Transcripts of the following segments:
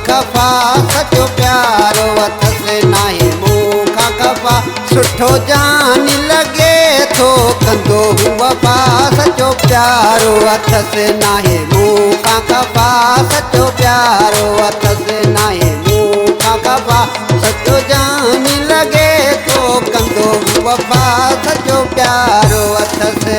खफा सचो प्यारो अथसि नाहे मूंखां खफा सुठो जान लॻे थो कंदो हू वफ़ा सचो प्यारो अथसि नाहे मूंखां खफा सचो प्यारो अथसि नाहे मूंखां खफा सचो जान लॻे थो कंदो हू वफ़ा सचो प्यारो अथसि।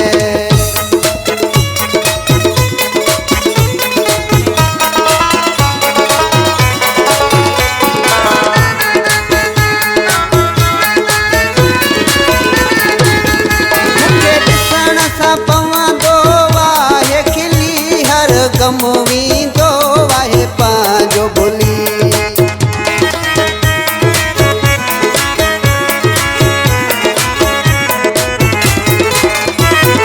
गम वींदो आहे पंहिंजो भुली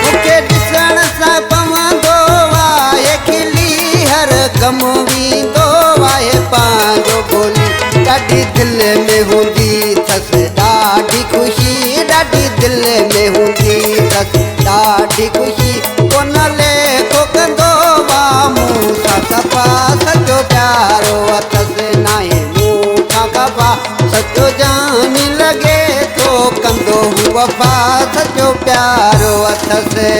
मूंखे ॾिसण सां पवंदो आहे खिली हर गम वींदो आहे पंहिंजो भुली ॾाढी दिलि में हूंदी अथसि ॾाढी ख़ुशी ॾाढी दिलि में हूंदी अथसि ॾाढी ख़ुशी कोन लेखो कंदो सफ़ा सचो प्यारो अथसि नाहे मूंखां खफा सचो जान लॻे थो कंदो हू वफ़ा सचो प्यारो अथसि।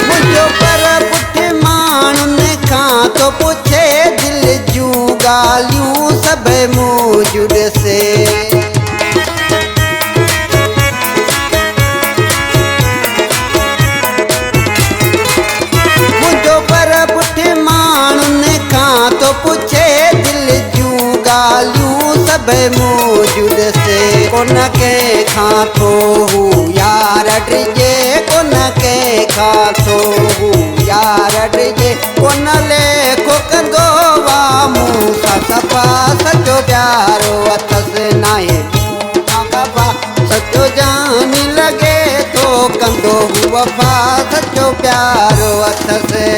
मुंहिंजो पर पुठ माण्हुनि खां थो पुछे दिलि जूं ॻाल्हियूं सभई मुंहिंजूं ॾिसे मुंहिंजो पर पुठ माण्हुनि खां थो पुछे दिलि जूं ॻाल्हियूं सभई मुंहिंजूं ॾिसे कोन कंहिंखां थो हू यार डिॼे कोन कंहिंखां थो हू यार डिॼे कोन लेखो कंदो मूंसां सफ़ा सचो प्यारो अथसि नाहे मूंखां खफा सचो जान लॻे थो कंदो हू वफ़ा सचो प्यारो अथसि।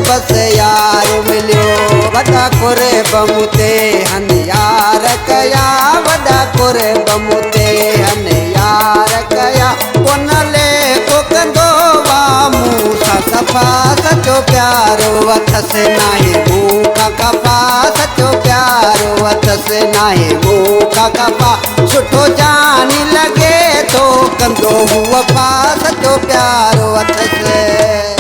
बस यार मिलियो वॾा कुरे बम ते हन यार कया वॾा कुरे बम ते हन यार कया कोन लेखो कंदो मूंसां सफ़ा सचो प्यारो अथसि नाहे मूंखां खफा सचो प्यारो अथसि नाहे मूंखां खफा सुठो जान लॻे थो कंदो हू वफ़ा सचो प्यारो अथसि।